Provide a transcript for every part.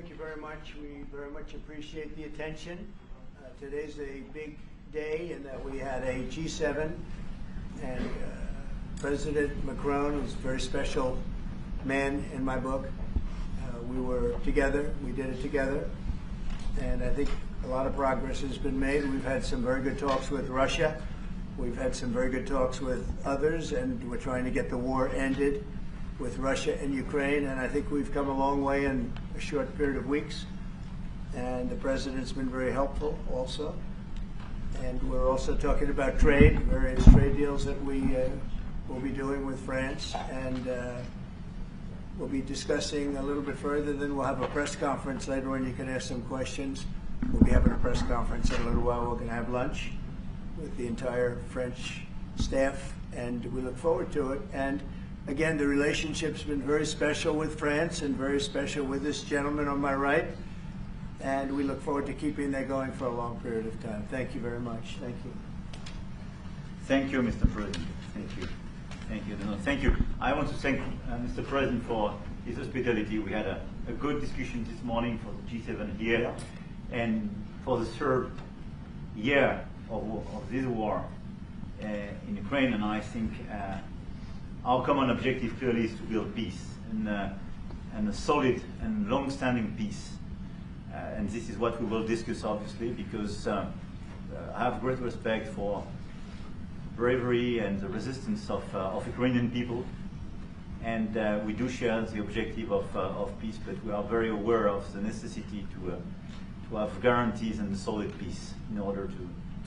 thank you very much. We very much appreciate the attention. Today's a big day in that we had a G7 and President Macron is a very special man in my book. We were together, we did it together, and I think a lot of progress has been made. We've had some very good talks with Russia. We've had some very good talks with others, and we're trying to get the war ended with Russia and Ukraine, and I think we've come a long way in a short period of weeks. And the President's been very helpful also. And we're also talking about trade, various trade deals that we will be doing with France, and we'll be discussing a little bit further. Then we'll have a press conference later on. You can ask some questions. We'll be having a press conference in a little while. We're going to have lunch with the entire French staff, and we look forward to it. And again, the relationship's been very special with France and very special with this gentleman on my right. And we look forward to keeping that going for a long period of time. Thank you very much. Thank you. Thank you, Mr. President. Thank you. Thank you. No, thank you. I want to thank Mr. President for his hospitality. We had a good discussion this morning for the G7 here. Yeah. And for the third year of this war in Ukraine. And I think our common objective clearly is to build peace and a solid and long-standing peace. And this is what we will discuss, obviously, because I have great respect for bravery and the resistance of Ukrainian people. And we do share the objective of peace, but we are very aware of the necessity to have guarantees and solid peace in order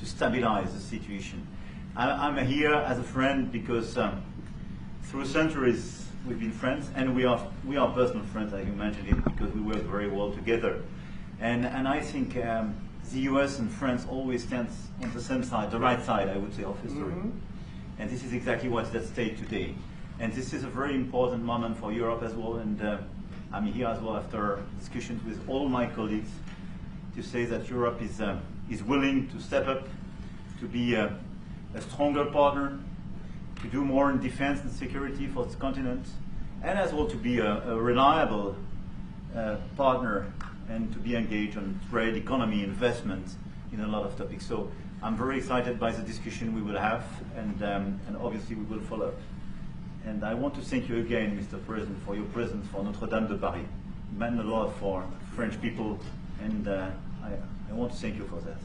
to stabilize the situation. I'm here as a friend because through centuries we've been friends, and we are personal friends, as you mentioned it, because we work very well together. And I think the US and France always stands on the same side, the right side, I would say, of history. Mm-hmm. And this is exactly what's at stake today. And this is a very important moment for Europe as well. And I'm here as well after discussions with all my colleagues to say that Europe is willing to step up, to be a stronger partner, to do more in defense and security for this continent, and as well to be a reliable partner and to be engaged on trade, economy, investment in a lot of topics. So I'm very excited by the discussion we will have, and obviously we will follow up. And I want to thank you again, Mr. President, for your presence for Notre-Dame de Paris. It meant a lot for French people, and I want to thank you for that.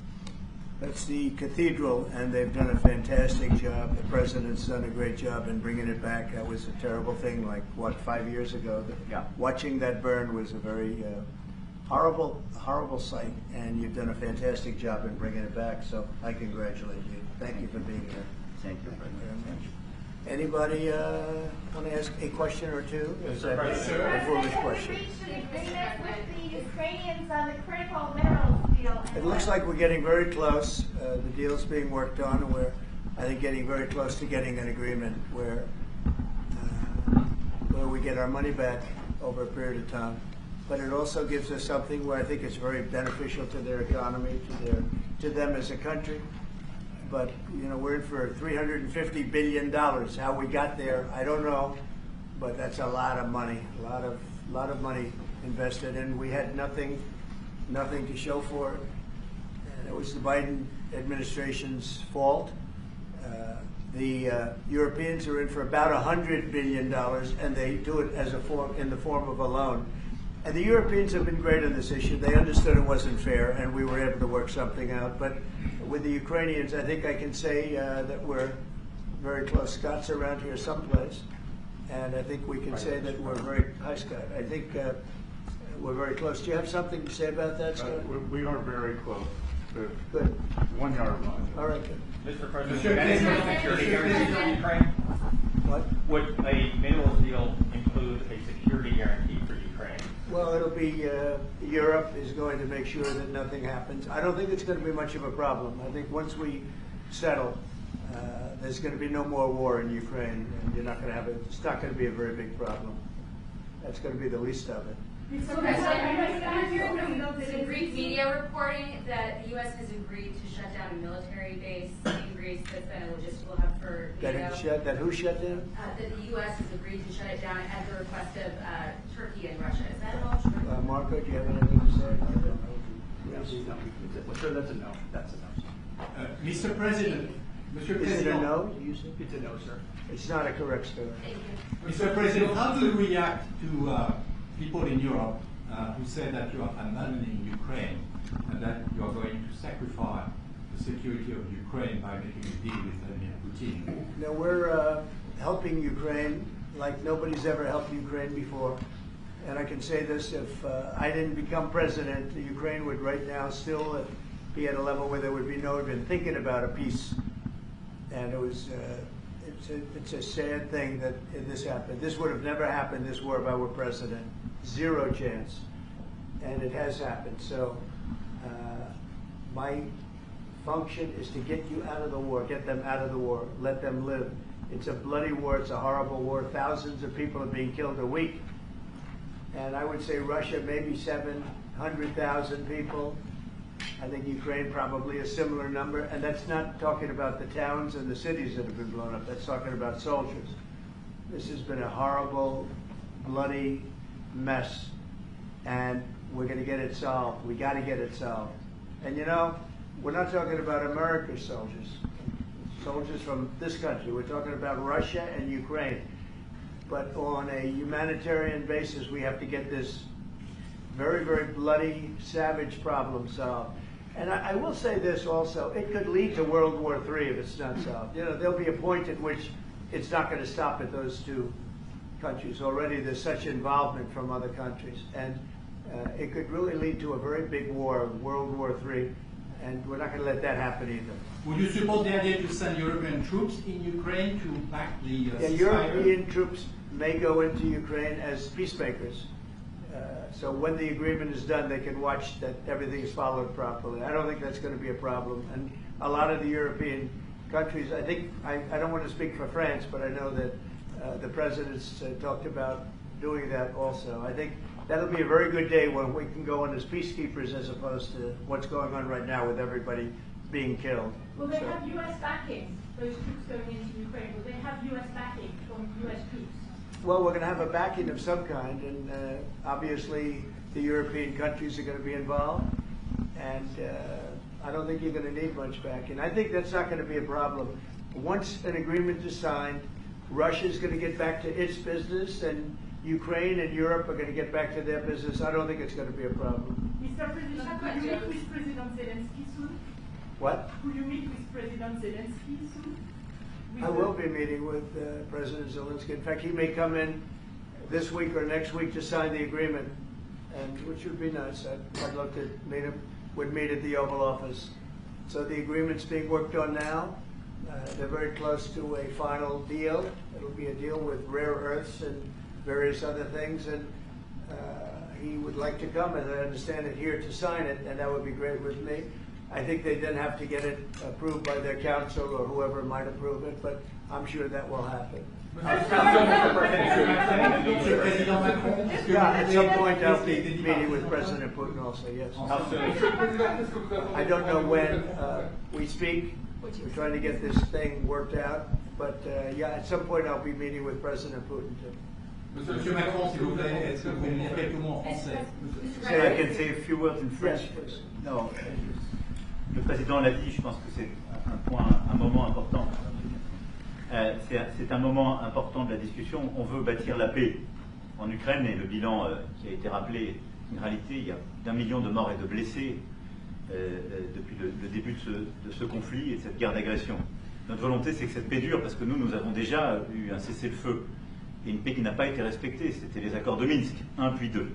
That's the cathedral, and they've done a fantastic job. The President's done a great job in bringing it back. That was a terrible thing, like, what, 5 years ago? Yeah. Watching that burn was a very horrible sight, and you've done a fantastic job in bringing it back, so I congratulate you. Thank you for being here. Thank you very much. Anybody want to ask a question or two? Is that a foolish question? With the Ukrainians on the critical minerals deal. It looks like we're getting very close. The deal's being worked on, and we're, I think, getting very close to getting an agreement where we get our money back over a period of time. But it also gives us something where I think it's very beneficial to their economy, to them as a country. But you know, we're in for $350 billion. How we got there, I don't know, but that's a lot of money, a lot of money invested, and we had nothing to show for it. And it was the Biden administration's fault. The Europeans are in for about $100 billion, and they do it as in the form of a loan. And the Europeans have been great on this issue. They understood it wasn't fair, and we were able to work something out. But with the Ukrainians, I think I can say that we're very close. Scott's around here someplace, and I think we can say that we're very, hi Scott, I think we're very close. Do you have something to say about that, Scott? We are very close. Good. 1 yard line. All right, good. Mr. President, would any security guarantee for Ukraine? What? Would a minerals deal include a security guarantee for Ukraine? Well, it'll be, Europe is going to make sure that nothing happens. I don't think it's going to be much of a problem. I think once we settle, there's going to be no more war in Ukraine, and you're not going to have it. It's not going to be a very big problem. That's going to be the least of it. So there's Greek media reporting that the U.S. has agreed to shut down a military base in Greece that's been a logistical hub for NATO. That who shut down? That the U.S. has agreed to shut it down at the request of Turkey and Russia. Is that all true? Marco, do you have anything to say? Well, sure, that's a no. That's a no. Mr. President, Monsieur Is it a President. no? You say? It's a no, sir. It's not a correct story. Mr. President, how do you react to people in Europe who say that you are abandoning Ukraine and that you are going to sacrifice the security of Ukraine by making a deal with Vladimir Putin? Now, we're helping Ukraine like nobody's ever helped Ukraine before. And I can say this, if I didn't become president, Ukraine would right now still be at a level where there would be no even thinking about a peace. And it was, it's a sad thing that this happened. This would have never happened, this war, if I were president. Zero chance. And it has happened. So my function is to get you out of the war, get them out of the war, let them live. It's a bloody war, it's a horrible war. Thousands of people are being killed a week. And I would say Russia, maybe 700,000 people. I think Ukraine probably a similar number. And that's not talking about the towns and the cities that have been blown up. That's talking about soldiers. This has been a horrible, bloody mess. And we're going to get it solved. We got to get it solved. And you know, we're not talking about America's soldiers. Soldiers from this country. We're talking about Russia and Ukraine. But on a humanitarian basis, we have to get this very, very bloody, savage problem solved. And I will say this also, it could lead to World War III if it's not solved. You know, there'll be a point at which it's not going to stop at those two countries. Already there's such involvement from other countries. And it could really lead to a very big war, World War III. And we're not going to let that happen either. Would you support the idea to send European troops in Ukraine to back the ceasefire? European troops may go into Ukraine as peacemakers. So when the agreement is done, they can watch that everything is followed properly. I don't think that's going to be a problem. And a lot of the European countries, I think, I don't want to speak for France, but I know that the presidents talked about doing that also. I think that'll be a very good day when we can go in as peacekeepers as opposed to what's going on right now with everybody being killed. Will they have U.S. backing, those troops going into Ukraine? Will they have U.S. backing from U.S. troops? Well, we're going to have a backing of some kind, and obviously the European countries are going to be involved, and I don't think you're going to need much backing. I think that's not going to be a problem. Once an agreement is signed, Russia's going to get back to its business, and Ukraine and Europe are going to get back to their business. I don't think it's going to be a problem. Mr. President, will you meet with President Zelensky soon? What? Will you meet with President Zelensky soon? I will be meeting with President Zelensky. In fact, he may come in this week or next week to sign the agreement, and which would be nice. I'd love to meet him. Would meet at the Oval Office. So the agreement's being worked on now. They're very close to a final deal. It'll be a deal with rare earths and various other things, and he would like to come, as I understand it, here to sign it, and that would be great with me. I think they then have to get it approved by their council or whoever might approve it, but I'm sure that will happen. Yeah, at some point I'll be meeting with President Putin also, yes. I don't know when we speak. We're trying to get this thing worked out, but yeah, at some point I'll be meeting with President Putin too. Monsieur Macron, s'il vous plaît, est-ce que vous pouvez dire quelques mots en français? So I can say a few words in French. Yes, please. No, le président l'a dit, je pense que c'est un moment important. C'est un moment important de la discussion. On veut bâtir la paix en Ukraine et le bilan qui a été rappelé, une réalité, il y a d'1 million de morts et de blessés depuis le début de ce conflit et de cette guerre d'agression. Notre volonté, c'est que cette paix dure, parce que nous avons déjà eu un cessez-le-feu et une paix qui n'a pas été respectée. C'était les accords de Minsk, 1 puis 2.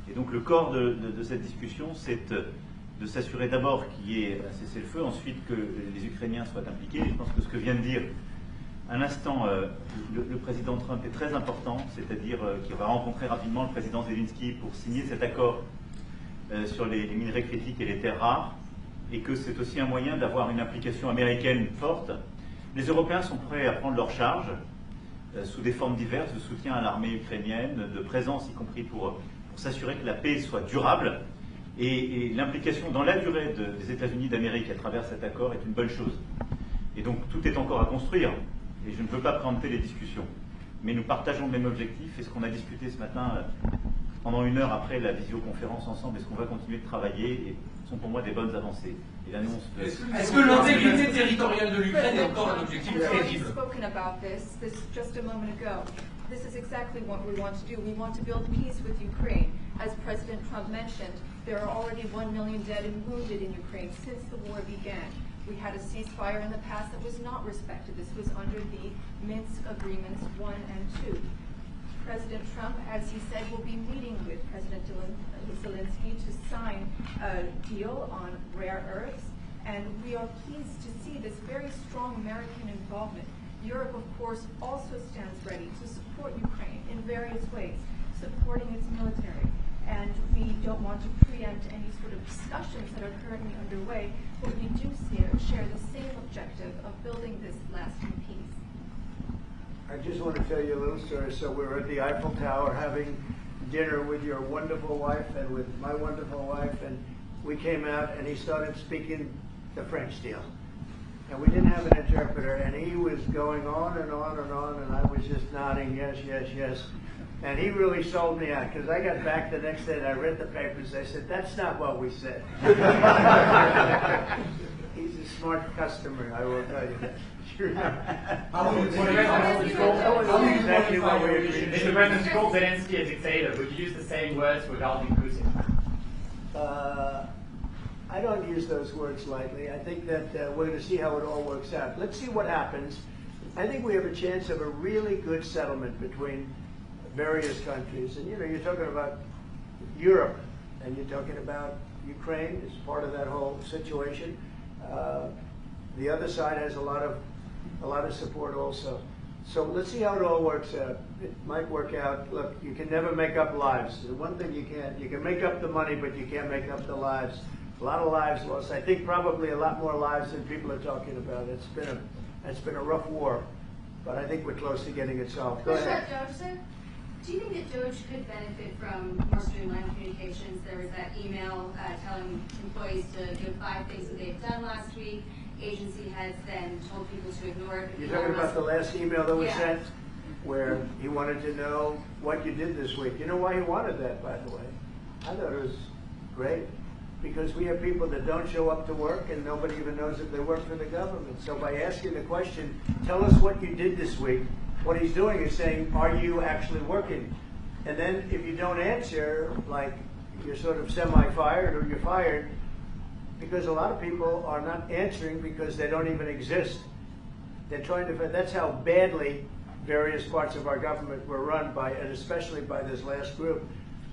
Et donc le corps de cette discussion, c'est de s'assurer d'abord qu'il y ait un cessez-le-feu, ensuite que les Ukrainiens soient impliqués. Je pense que ce que vient de dire à l'instant le président Trump est très important, c'est-à-dire qu'il va rencontrer rapidement le président Zelensky pour signer cet accord sur les minerais critiques et les terres rares, et que c'est aussi un moyen d'avoir une implication américaine forte. Les Européens sont prêts à prendre leur charge sous des formes diverses de soutien à l'armée ukrainienne, de présence y compris pour s'assurer que la paix soit durable, et l'implication dans la durée des États-Unis d'Amérique à travers cet accord est une bonne chose. Et donc tout est encore à construire, et je ne veux pas préempter les discussions. Mais nous partageons le même objectif, et ce qu'on a discuté ce matin pendant 1 heure après la visioconférence ensemble, est-ce qu'on va continuer de travailler, et sont pour moi des bonnes avancées. Et l'annonce de... Est-ce que l'intégrité territoriale de l'Ukraine est encore un objectif We've already crédible? spoken about this just a moment ago. This is exactly what we want to do. We want to build peace with Ukraine. As President Trump mentioned, there are already 1 million dead and wounded in Ukraine since the war began. We had a ceasefire in the past that was not respected. This was under the Minsk Agreements 1 and 2. President Trump, as he said, will be meeting with President Zelensky to sign a deal on rare earths, and we are pleased to see this very strong American involvement. Europe, of course, also stands ready to support Ukraine in various ways, supporting its military. And we don't want to preempt any sort of discussions that are currently underway, but we do share the same objective of building this lasting peace. I just want to tell you a little story. So we were at the Eiffel Tower having dinner with your wonderful wife and with my wonderful wife, and we came out and he started speaking the French deal. And we didn't have an interpreter, and he was going on and on and on, and I was just nodding, yes, yes, yes. And he really sold me out, because I got back the next day and I read the papers. I said, that's not what we said. He's a smart customer, I will tell you that. Sure. Exactly what we agreed. Mr. President, called Zelensky a dictator. Would you use the same words regarding Putin? I don't use those words lightly. I think that we're going to see how it all works out. Let's see what happens. I think we have a chance of a really good settlement between various countries. And, you know, you're talking about Europe, and you're talking about Ukraine as part of that whole situation. The other side has a lot of support also. So let's see how it all works out. It might work out. Look, you can never make up lives. The one thing you can make up the money, but you can't make up the lives. A lot of lives lost. I think probably a lot more lives than people are talking about. It's been a rough war, but I think we're close to getting it solved. Go ahead. Doge, sir? Do you think that Doge could benefit from more streamlined communications? There was that email telling employees to give 5 things that they've done last week. Agency heads then told people to ignore it. You're talking about the last email that was sent, where he wanted to know what you did this week. You know why he wanted that, by the way? I thought it was great. Because we have people that don't show up to work and nobody even knows if they work for the government. So by asking the question, tell us what you did this week, what he's doing is saying, are you actually working? And then if you don't answer, like you're sort of semi-fired or you're fired, because a lot of people are not answering because they don't even exist. They're trying to, that's how badly various parts of our government were run by, and especially by this last group.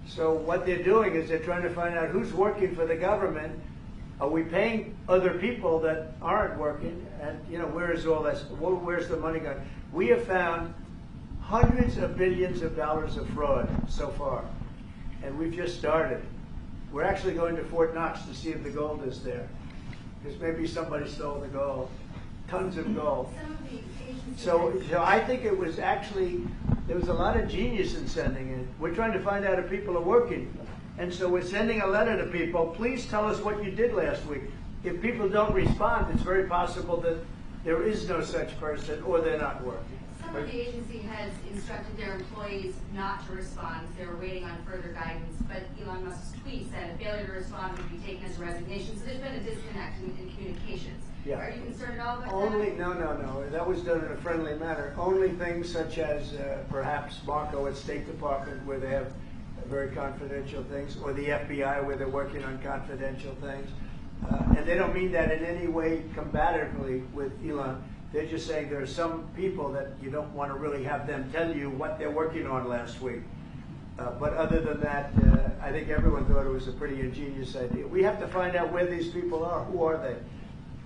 So what they're doing is they're trying to find out who's working for the government. Are we paying other people that aren't working? And, you know, where is all this? Where's the money going? We have found hundreds of billions of dollars of fraud so far, and we've just started. We're actually going to Fort Knox to see if the gold is there, because maybe somebody stole the gold, tons of gold. So I think it was actually, there was a lot of genius in sending it. We're trying to find out if people are working. And so we're sending a letter to people, please tell us what you did last week. If people don't respond, it's very possible that there is no such person or they're not working. Some of the agency heads instructed their employees not to respond. They were waiting on further guidance, but Elon Musk's tweet said a failure to respond would be taken as a resignation. So there's been a disconnect in communications. Yeah. Are you concerned at all about that? No. That was done in a friendly manner. Only things such as perhaps Marco at State Department, where they have very confidential things, or the FBI, where they're working on confidential things. And they don't mean that in any way combatively with Elon. They're just saying there are some people that you don't want to really have them tell you what they're working on last week. But other than that, I think everyone thought it was a pretty ingenious idea. We have to find out where these people are. Who are they?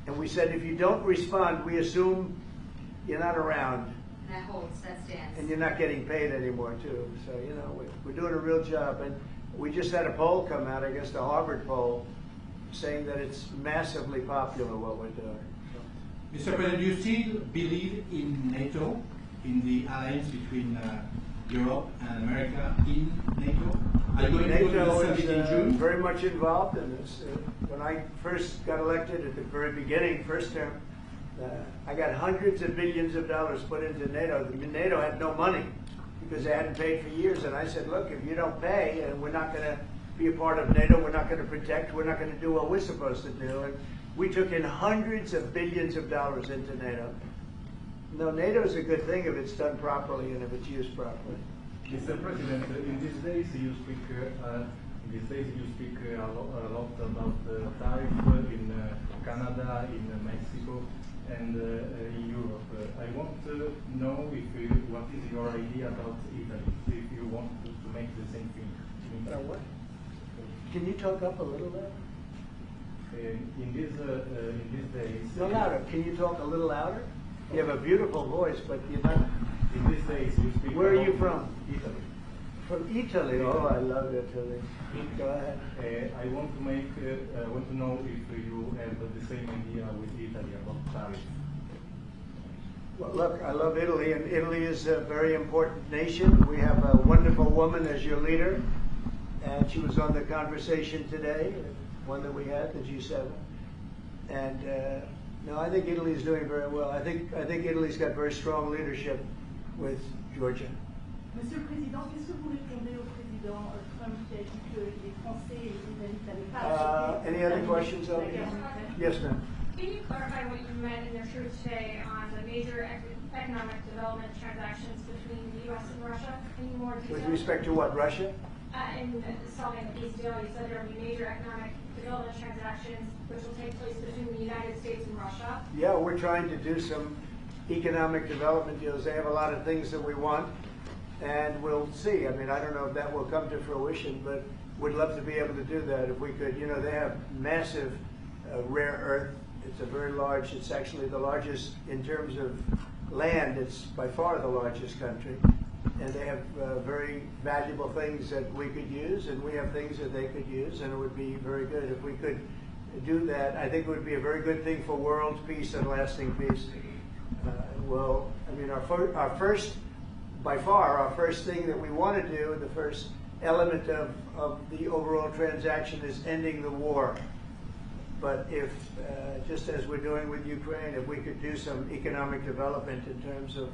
And we said, if you don't respond, we assume you're not around. And that holds, that stands. And you're not getting paid anymore, too. So, you know, we're doing a real job. And we just had a poll come out, I guess the Harvard poll, saying that it's massively popular what we're doing. Mr. President, do you still believe in NATO, in the alliance between Europe and America in NATO? Are you going to go to the summit in June? Very much involved in this. When I first got elected at the very beginning, first term, I got hundreds of billions of dollars put into NATO. NATO had no money. because they hadn't paid for years. And I said, look, if you don't pay, and we're not going to be a part of NATO, we're not going to protect, we're not going to do what we're supposed to do. And we took in hundreds of billions of dollars into NATO. No, NATO is a good thing if it's done properly and if it's used properly. Mr. President, in these days you speak a lot about tariff in Canada, in Mexico, and in Europe. I want to know what is your idea about Italy, if you want to make the same thing. What? Can you talk up a little bit? In these days. No louder. Can you talk a little louder? You have a beautiful voice, but you're not. In these days you speak. Where are you from? Italy. From Italy. Oh, I love Italy. Go ahead. I want to know if you have the same idea with Italy about tariffs. Well, look, I love Italy, and Italy is a very important nation. We have a wonderful woman as your leader, and she was on the conversation today, one that we had, the G7. And no, I think Italy is doing very well. I think Italy's got very strong leadership with Georgia. Monsieur le Président, qu'est-ce que vous répondez au président Trump qui a dit que les Français et les Britanniques n'avaient pas Any other questions? Yes, ma'am. Can you clarify what you meant in your truth today on the major economic development transactions between the U.S. and Russia? Any more detail? With respect to what, Russia? In solving the peace deal, you said there will be major economic development transactions which will take place between the United States and Russia. Yeah, we're trying to do some economic development deals. They have a lot of things that we want, and we'll see. I mean, I don't know if that will come to fruition, but we'd love to be able to do that if we could. You know, they have massive rare earth. It's a very large, it's actually the largest in terms of land. It's by far the largest country. And they have very valuable things that we could use, and we have things that they could use, and it would be very good if we could do that. I think it would be a very good thing for world peace and lasting peace. Well, I mean, our first, by far, our first thing that we want to do, the first element of the overall transaction is ending the war. But if, just as we're doing with Ukraine, if we could do some economic development in terms of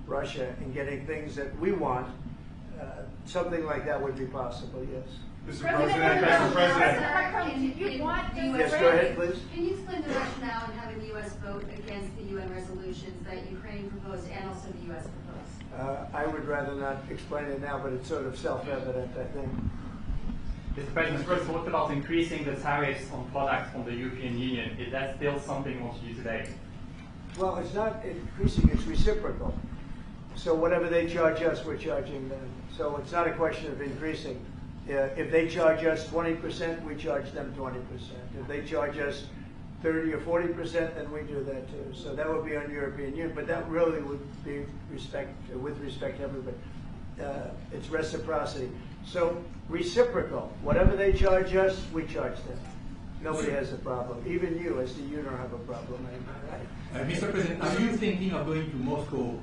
Russia and getting things that we want, something like that would be possible, yes. Mr. President, Yes, go ahead, please. Can you explain the rationale in having the U.S. vote against the UN resolutions that Ukraine proposed and also the U.S. proposed? I would rather not explain it now, but it's sort of self-evident, I think. Mr. President, what about increasing the tariffs on products from the European Union? Is that still something you want to do today? Well, it's not increasing, it's reciprocal. So whatever they charge us, we're charging them. So it's not a question of increasing. If they charge us 20%, we charge them 20%. If they charge us 30 or 40%, then we do that too. So that would be on European Union, but that really would be with respect to everybody. It's reciprocity. So reciprocal. Whatever they charge us, we charge them. Nobody has a problem. Even you, as you don't have a problem, right? Mr. President, are you thinking of going to Moscow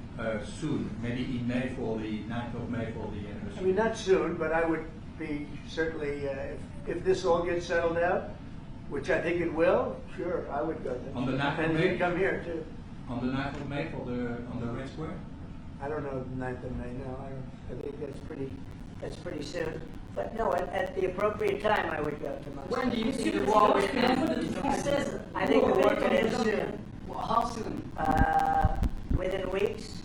soon, maybe in May for the 9th of May for the anniversary? I mean, not soon, but I would be certainly, if this all gets settled out, which I think it will, sure, I would go there. On the 9th of and May? you'd come here too. On the 9th of May for on the Red Square? I don't know the 9th of May, no. I think that's pretty soon. But no, at the appropriate time, I would go to Moscow. When do you see the war will end? I think we're going to end soon. Well, how soon? Within weeks.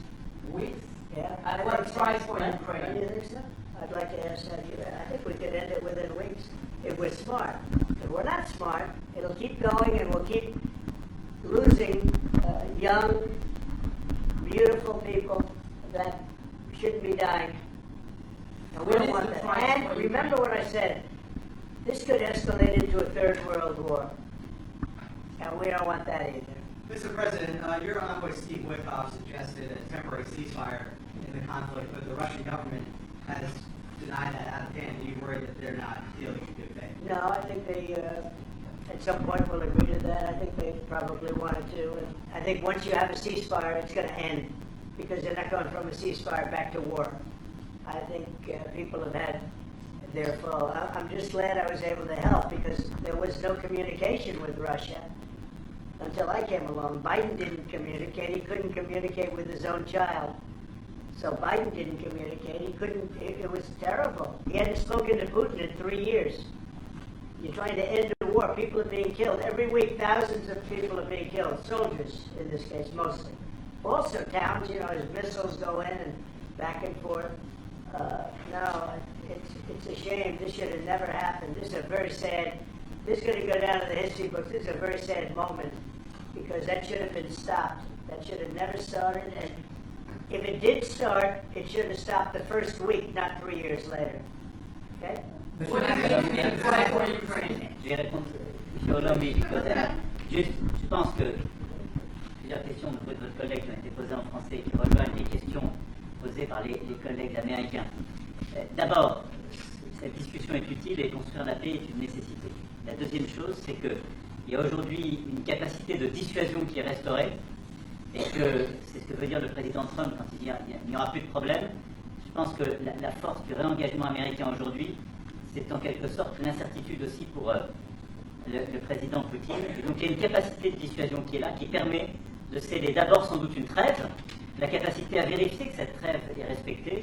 Weeks? Yeah. At what price for Ukraine? Don't you think so? I'd like to ask that. I think we could end it within weeks if we're smart. If we're not smart, it'll keep going and we'll keep losing young, beautiful people that shouldn't be dying. And we don't want that. And remember what I said. This could escalate into a third world war. And we don't want that either. Mr. President, your envoy Steve Witkoff suggested a temporary ceasefire in the conflict, but the Russian government has denied that out of hand. Do you worry that they're not dealing in good faith? No, I think they, at some point, will agree to that. I think they probably wanted to. And I think once you have a ceasefire, it's going to end because they're not going from a ceasefire back to war. I think people have had their full. I'm just glad I was able to help because there was no communication with Russia until I came along. Biden didn't communicate. He couldn't communicate with his own child. So Biden didn't communicate. He couldn't. It was terrible. He hadn't spoken to Putin in 3 years. You're trying to end a war. People are being killed. Every week, thousands of people are being killed. Soldiers, in this case, mostly. Also towns, as missiles go in and back and forth. No, it's a shame. This should have never happened. This is a very sad, this is going to go down to the history books. This is a very sad moment because that should have been stopped. That should have never started. And if it did start, it should have stopped the first week, not 3 years later. Okay? Je vais répondre, M. Hollande, juste, je pense que plusieurs questions de votre collègue qui ont été posées en français qui rejoignent les questions posées par les collègues américains. D'abord, cette discussion est utile et construire la paix est une nécessité. La deuxième chose, c'est qu'il y a aujourd'hui une capacité de dissuasion qui est restaurée et que c'est ce que veut dire le président Trump quand il dit qu'il n'y aura plus de problème. Je pense que la force du réengagement américain aujourd'hui, c'est en quelque sorte l'incertitude aussi pour le président Poutine. Et donc il y a une capacité de dissuasion qui est là, qui permet de céder d'abord sans doute une trêve, la capacité à vérifier que cette trêve est respectée,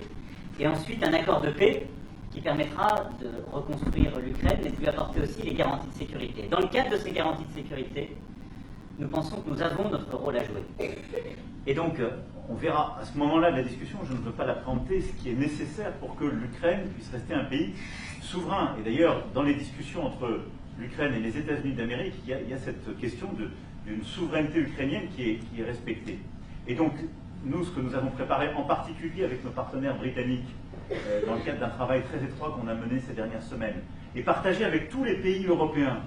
et ensuite un accord de paix qui permettra de reconstruire l'Ukraine, mais de lui apporter aussi les garanties de sécurité. Dans le cadre de ces garanties de sécurité, nous pensons que nous avons notre rôle à jouer. Et donc, on verra à ce moment-là de la discussion, je ne veux pas la préempter, ce qui est nécessaire pour que l'Ukraine puisse rester un pays souverain. Et d'ailleurs, dans les discussions entre l'Ukraine et les États-Unis d'Amérique, il y a cette question d'une souveraineté ukrainienne qui est respectée. Et donc, nous, ce que nous avons préparé, en particulier avec nos partenaires britanniques, dans le cadre d'un travail très étroit qu'on a mené ces dernières semaines, et partagé avec tous les pays européens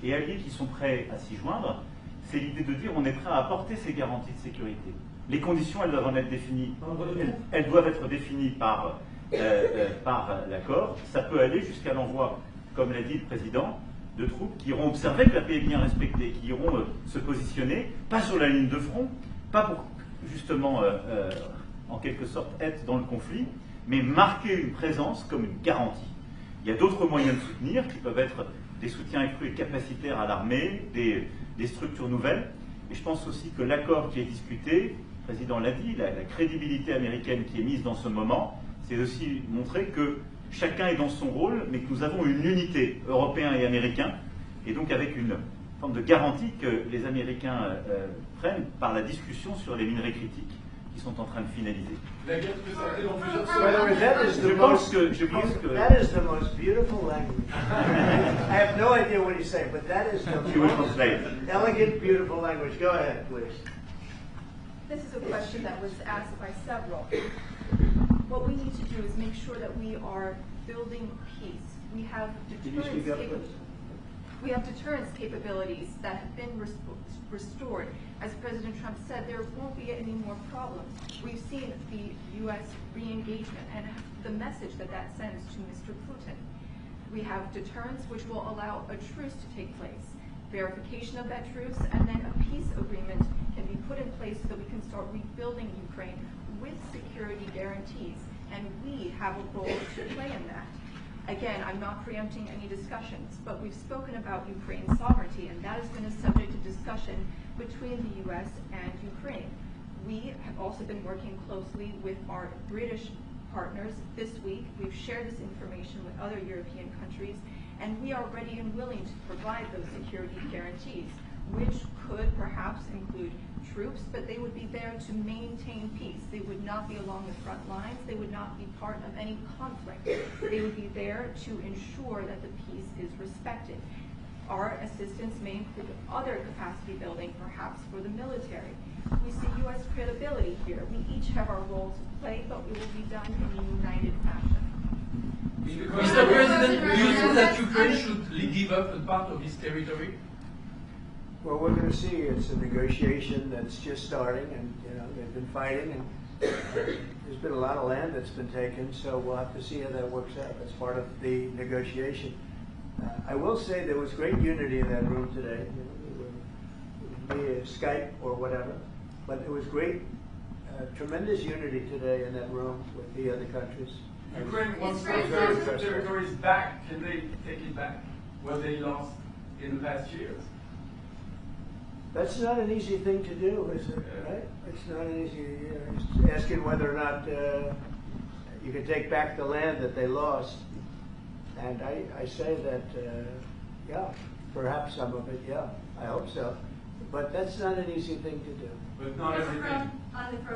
et alliés qui sont prêts à s'y joindre, c'est l'idée de dire on est prêt à apporter ces garanties de sécurité. Les conditions, elles doivent en être définies. Elles doivent être définies par l'accord. Ça peut aller jusqu'à l'envoi, comme l'a dit le président, de troupes qui iront observer que la paix est bien respectée, qui iront se positionner, pas sur la ligne de front, pas pour justement, en quelque sorte, être dans le conflit, mais marquer une présence comme une garantie. Il y a d'autres moyens de soutenir qui peuvent être des soutiens accrus et capacitaires à l'armée, des structures nouvelles. Et je pense aussi que l'accord qui est discuté, le président l'a dit, la crédibilité américaine qui est mise dans ce moment, c'est aussi montrer que chacun est dans son rôle, mais que nous avons une unité, Européens et Américains, et donc avec une forme de garantie que les Américains prennent par la discussion sur les minerais critiques qui sont en train de finaliser. That is the most beautiful language. I have no idea what he's saying, but that is the most elegant, beautiful language. Go ahead, please. This is a question that was asked by several. What we need to do is make sure that we are building peace. We have deterrence capabilities that have been restored. As President Trump said, there won't be any more problems. We've seen the U.S. re-engagement and the message that sends to Mr. Putin. We have deterrence, which will allow a truce to take place, verification of that truce, and then a peace agreement can be put in place so that we can start rebuilding Ukraine with security guarantees. And we have a role to play in that. Again, I'm not preempting any discussions, but we've spoken about Ukraine's sovereignty, and that has been a subject of discussion between the U.S. and Ukraine. We have also been working closely with our British partners this week. We've shared this information with other European countries, and we are ready and willing to provide those security guarantees, which could perhaps include troops, but they would be there to maintain peace. They would not be along the front lines. They would not be part of any conflict. They would be there to ensure that the peace is respected. Our assistance may include other capacity building, perhaps for the military. We see U.S. credibility here. We each have our roles to play, but it will be done in a united fashion. Mr. President, do you think that Ukraine should give up a part of its territory? Well, we're going to see. It's a negotiation that's just starting, and they've been fighting, and there's been a lot of land that's been taken. So we'll have to see how that works out. That's part of the negotiation. I will say there was great unity in that room today, via Skype or whatever. But it was great, tremendous unity today in that room with the other countries. Ukraine wants those territories back. Can they take it back? What they lost in the past years? That's not an easy thing to do, is it? Right? It's not an easy. It's asking whether or not you can take back the land that they lost. And I say that, yeah, perhaps some of it, yeah, I hope so. But that's not an easy thing to do. But not everything.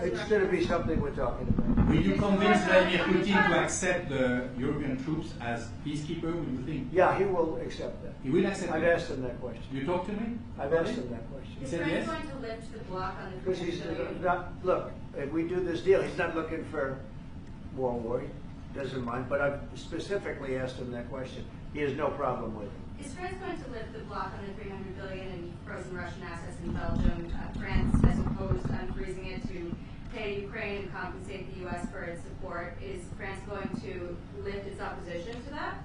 It's going to be something we're talking about. Will you convince Vladimir Putin to accept the European troops as peacekeeper? Will you think? Yeah, he will accept that. He will accept I've it? asked him that question. You talked to me? I've asked him that question. He Is said France yes? going to lift the block on the Because he's 300 billion? not, look, if we do this deal, he's not looking for war, he doesn't mind, but I've specifically asked him that question. He has no problem with it. Is France going to lift the block on the 300 billion in frozen Russian assets in Belgium? France has opposed unfreezing it to pay Ukraine and compensate the U.S. for its support. Is France going to lift its opposition to that?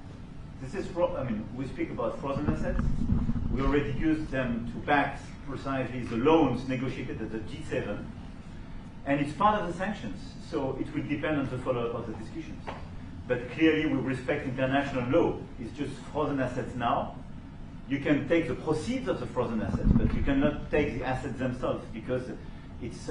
This is, I mean, we speak about frozen assets. We already used them to back precisely the loans negotiated at the G7, and it's part of the sanctions. So it will depend on the follow-up of the discussions. But clearly, we respect international law. It's just frozen assets now. You can take the proceeds of the frozen assets, but you cannot take the assets themselves because it's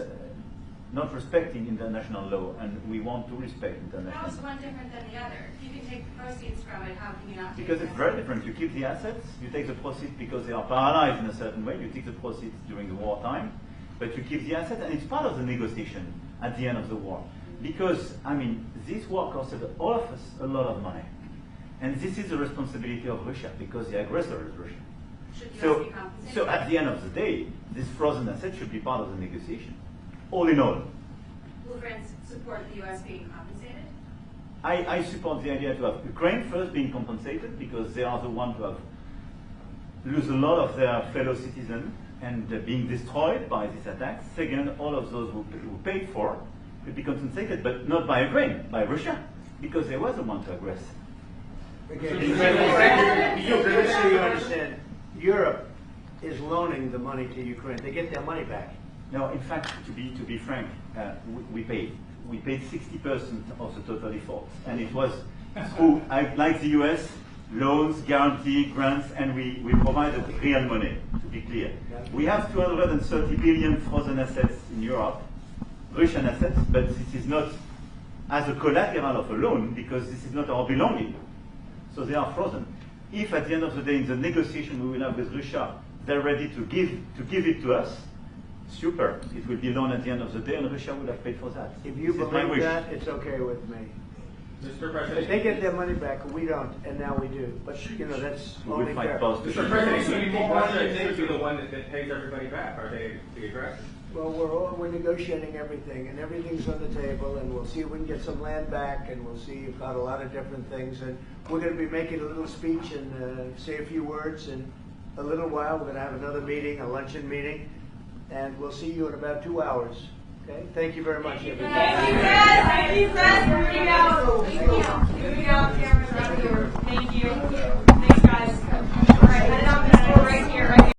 not respecting international law, and we want to respect international How is law. one different than the other? If you can take the proceeds from it, how can you not take Because the it's very different. You keep the assets, you take the proceeds because they are paralyzed in a certain way. You take the proceeds during the wartime, but you keep the assets, and it's part of the negotiation at the end of the war. Because, I mean, this war costed all of us a lot of money. And this is the responsibility of Russia, because the aggressor is Russia. Should the US So, be compensated? so at the end of the day, this frozen asset should be part of the negotiation. All in all. Will France support the U.S. being compensated? I support the idea to have Ukraine first being compensated because they are the ones who have lose a lot of their fellow citizens and being destroyed by these attacks. Second, all of those who paid for will be compensated, but not by Ukraine, by Russia, because they were the one to aggress. Again, just so you understand, Europe is loaning the money to Ukraine. They get their money back. No, in fact, to be frank, we paid 60% of the total effort, and it was through, like the US, loans, guarantee, grants, and we provided real money. To be clear, we have 230 billion frozen assets in Europe, Russian assets, but this is not as a collateral of a loan because this is not our belonging. So they are frozen. If at the end of the day, in the negotiation we will have with Russia, they're ready to give it to us, super. It will be loan at the end of the day, and Russia would have paid for that. If you This is my believe wish. that, it's okay with me. Mr. But President. they get their money back, we don't, and now we do. But you know, that's We will only fight fair. both. Mr. President, should be Russia be the one that pays everybody back? Are they the aggressor? Well, we're negotiating everything, and everything's on the table, and we'll see if we can get some land back, and we'll see about a lot of different things. And we're going to be making a little speech and say a few words in a little while. We're going to have another meeting, a luncheon meeting, and we'll see you in about 2 hours. Okay? Thank you very much, everybody. Thank you, Fred. Thank you, Fred.